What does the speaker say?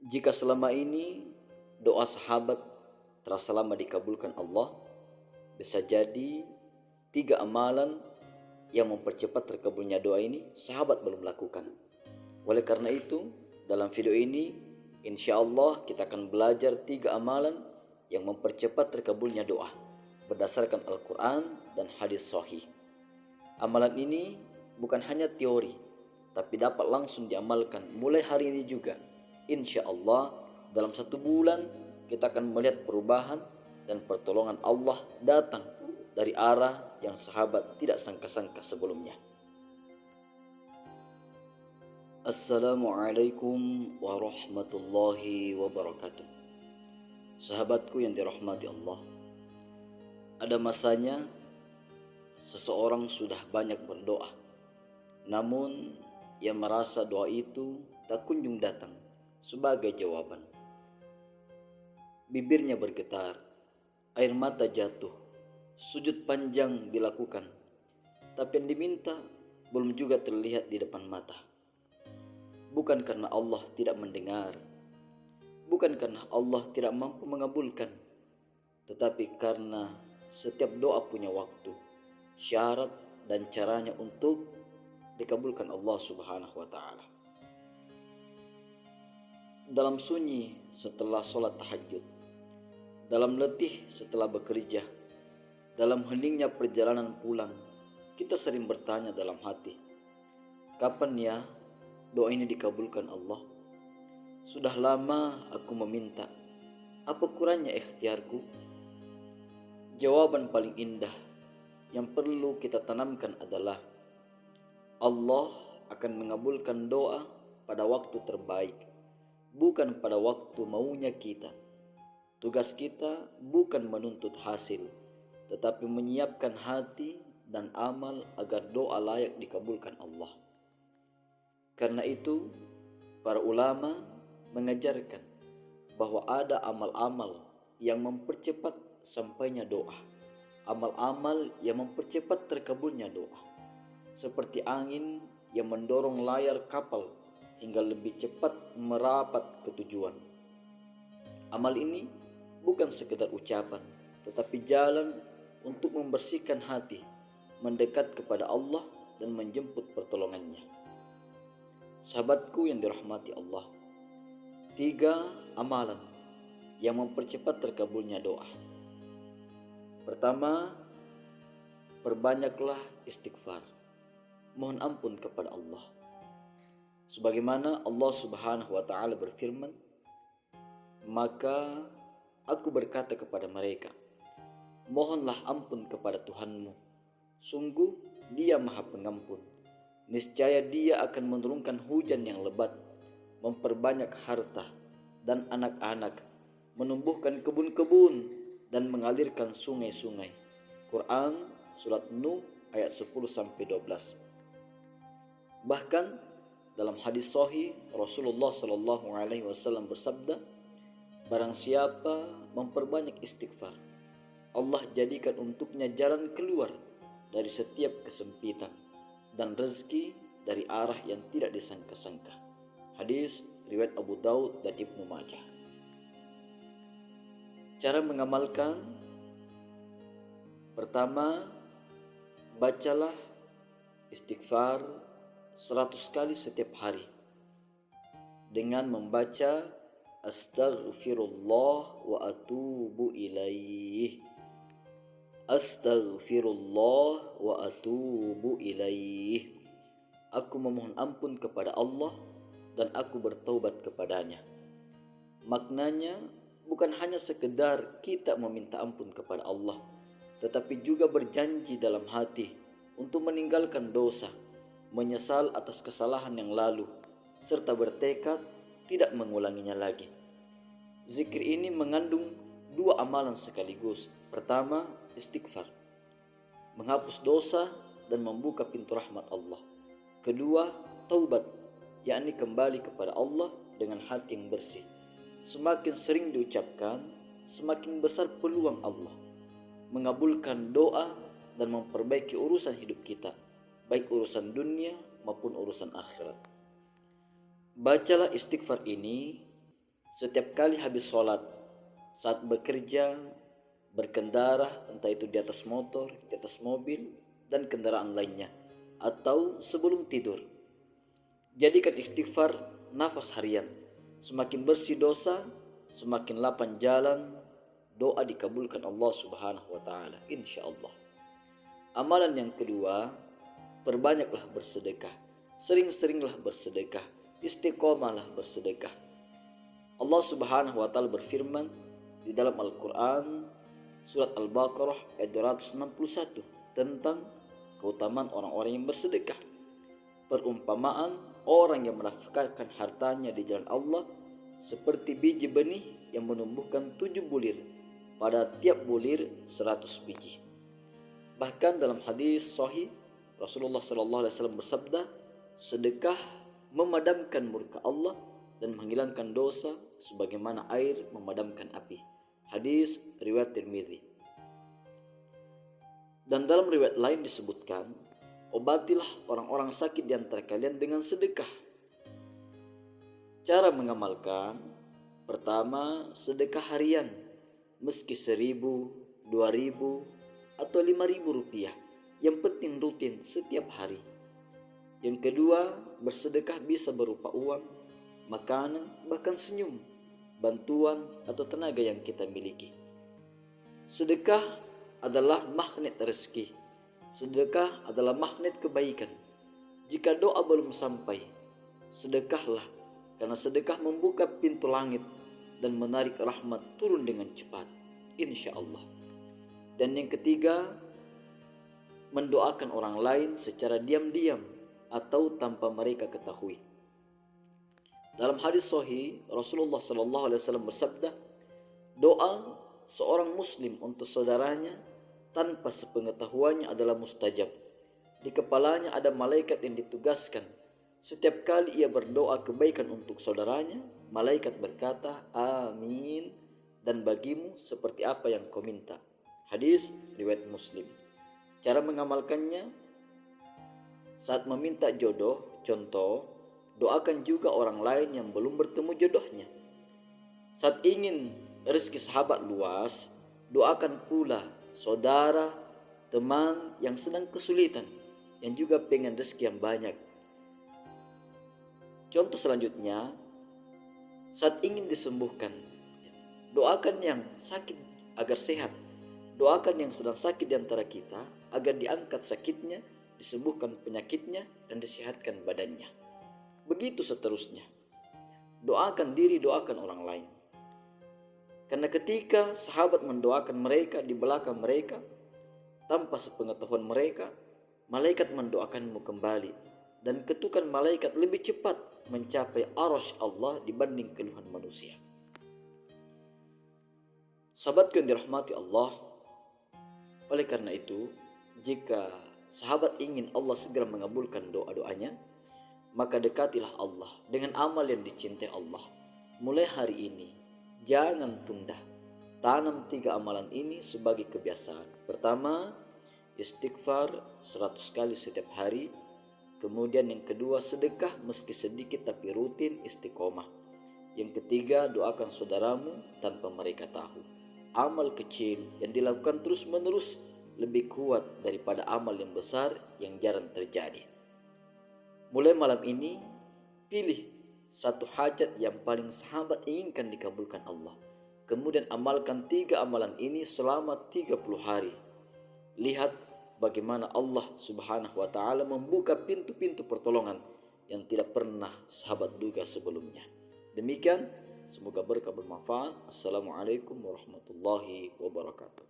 Jika selama ini doa sahabat terasa lama dikabulkan Allah, bisa jadi 3 amalan yang mempercepat terkabulnya doa ini sahabat belum lakukan. Oleh karena itu, dalam video ini insya Allah kita akan belajar 3 amalan yang mempercepat terkabulnya doa berdasarkan Al-Quran dan hadis sahih. Amalan ini bukan hanya teori, tapi dapat langsung diamalkan mulai hari ini juga. Insya Allah dalam 1 bulan kita akan melihat perubahan dan pertolongan Allah datang dari arah yang sahabat tidak sangka-sangka sebelumnya. Assalamualaikum warahmatullahi wabarakatuh. Sahabatku yang dirahmati Allah, ada masanya seseorang sudah banyak berdoa, namun ia merasa doa itu tak kunjung datang sebagai jawaban. Bibirnya bergetar, air mata jatuh, sujud panjang dilakukan, tapi yang diminta belum juga terlihat di depan mata. Bukan karena Allah tidak mendengar, bukan karena Allah tidak mampu mengabulkan, tetapi karena setiap doa punya waktu, syarat dan caranya untuk dikabulkan Allah Subhanahu wa taala. Dalam sunyi setelah sholat tahajud, dalam letih setelah bekerja, dalam heningnya perjalanan pulang, kita sering bertanya dalam hati, kapan ya doa ini dikabulkan Allah? Sudah lama aku meminta, apa kurangnya ikhtiarku? Jawaban paling indah yang perlu kita tanamkan adalah Allah akan mengabulkan doa pada waktu terbaik, bukan pada waktu maunya kita. Tugas kita bukan menuntut hasil, tetapi menyiapkan hati dan amal agar doa layak dikabulkan Allah. Karena itu, para ulama mengajarkan bahwa ada amal-amal yang mempercepat sampainya doa, amal-amal yang mempercepat terkabulnya doa, seperti angin yang mendorong layar kapal hingga lebih cepat merapat ke tujuan. Amal ini bukan sekedar ucapan, tetapi jalan untuk membersihkan hati, mendekat kepada Allah dan menjemput pertolongannya. Sahabatku yang dirahmati Allah, 3 amalan yang mempercepat terkabulnya doa. Pertama, perbanyaklah istighfar, mohon ampun kepada Allah. Sebagaimana Allah Subhanahu wa taala berfirman, maka aku berkata kepada mereka, mohonlah ampun kepada Tuhanmu, sungguh Dia Maha Pengampun. Niscaya Dia akan menurunkan hujan yang lebat, memperbanyak harta dan anak-anak, menumbuhkan kebun-kebun dan mengalirkan sungai-sungai. Quran surat Nuh ayat 10-12. Bahkan dalam hadis sahih Rasulullah sallallahu alaihi wasallam bersabda, barang siapa memperbanyak istighfar, Allah jadikan untuknya jalan keluar dari setiap kesempitan dan rezeki dari arah yang tidak disangka-sangka. Hadis riwayat Abu Daud dan Ibnu Majah. Cara mengamalkan: pertama, bacalah istighfar 100 kali setiap hari dengan membaca astaghfirullah wa atubu ilaih. Astaghfirullah wa atubu ilaih. Aku memohon ampun kepada Allah dan aku bertaubat kepadanya. Maknanya bukan hanya sekedar kita meminta ampun kepada Allah, tetapi juga berjanji dalam hati untuk meninggalkan dosa, menyesal atas kesalahan yang lalu, serta bertekad tidak mengulanginya lagi. Zikir ini mengandung 2 amalan sekaligus. Pertama, istighfar, menghapus dosa dan membuka pintu rahmat Allah. Kedua, taubat, yakni kembali kepada Allah dengan hati yang bersih. Semakin sering diucapkan, semakin besar peluang Allah mengabulkan doa dan memperbaiki urusan hidup kita, baik urusan dunia maupun urusan akhirat. Bacalah istighfar ini Setiap kali habis sholat, saat bekerja, berkendara, entah itu di atas motor, di atas mobil, dan kendaraan lainnya, atau sebelum tidur. Jadikan istighfar nafas harian. Semakin bersih dosa, semakin lapang jalan, doa dikabulkan Allah Subhanahu wa taala, insya Allah. Amalan yang kedua, perbanyaklah bersedekah. Sering-seringlah bersedekah. Istiqomahlah bersedekah. Allah Subhanahu wa taala berfirman di dalam Al-Qur'an surat Al-Baqarah ayat 261 tentang keutamaan orang-orang yang bersedekah. Perumpamaan orang yang menafkahkan hartanya di jalan Allah seperti biji benih yang menumbuhkan 7 bulir, pada tiap bulir 100 biji. Bahkan dalam hadis sahih Rasulullah SAW bersabda, sedekah memadamkan murka Allah dan menghilangkan dosa sebagaimana air memadamkan api. Hadis riwayat Tirmizi. Dan dalam riwayat lain disebutkan, obatilah orang-orang sakit di antara kalian dengan sedekah. Cara mengamalkan, pertama, sedekah harian, meski 1.000, 2.000, atau 5.000 rupiah. Yang penting rutin setiap hari. Yang kedua, bersedekah bisa berupa uang, makanan, bahkan senyum, bantuan, atau tenaga yang kita miliki. Sedekah adalah magnet rezeki. Sedekah adalah magnet kebaikan. Jika doa belum sampai, sedekahlah, karena sedekah membuka pintu langit dan menarik rahmat turun dengan cepat, insya Allah. Dan yang ketiga, mendoakan orang lain secara diam-diam atau tanpa mereka ketahui. Dalam hadis sahih Rasulullah SAW bersabda, doa seorang muslim untuk saudaranya tanpa sepengetahuannya adalah mustajab. Di kepalanya ada malaikat yang ditugaskan. Setiap kali ia berdoa kebaikan untuk saudaranya, malaikat berkata, amin, dan bagimu seperti apa yang kau minta. Hadis riwayat Muslim. Cara mengamalkannya, saat meminta jodoh, contoh, doakan juga orang lain yang belum bertemu jodohnya. Saat ingin rezeki sahabat luas, doakan pula saudara, teman yang sedang kesulitan, yang juga pengen rezeki yang banyak. Contoh selanjutnya, saat ingin disembuhkan, doakan yang sakit agar sehat. Doakan yang sedang sakit di antara kita agar diangkat sakitnya, disembuhkan penyakitnya, dan disehatkan badannya. Begitu seterusnya. Doakan diri, doakan orang lain. Karena ketika sahabat mendoakan mereka di belakang mereka, tanpa sepengetahuan mereka, malaikat mendoakanmu kembali. Dan ketukan malaikat lebih cepat mencapai arasy Allah dibanding keluhan manusia. Sahabatku yang dirahmati Allah, oleh karena itu, jika sahabat ingin Allah segera mengabulkan doa-doanya, maka dekatilah Allah dengan amal yang dicintai Allah. Mulai hari ini, jangan tunda. Tanam 3 amalan ini sebagai kebiasaan. Pertama, istighfar 100 kali setiap hari. Kemudian yang kedua, sedekah meski sedikit tapi rutin, istiqomah. Yang ketiga, doakan saudaramu tanpa mereka tahu. Amal kecil yang dilakukan terus-menerus lebih kuat daripada amal yang besar yang jarang terjadi. Mulai malam ini, pilih satu hajat yang paling sahabat inginkan dikabulkan Allah. Kemudian amalkan 3 amalan ini selama 30 hari. Lihat bagaimana Allah Subhanahu wa taala membuka pintu-pintu pertolongan yang tidak pernah sahabat duga sebelumnya. Demikian, semoga berkah bermanfaat. Assalamualaikum warahmatullahi wabarakatuh.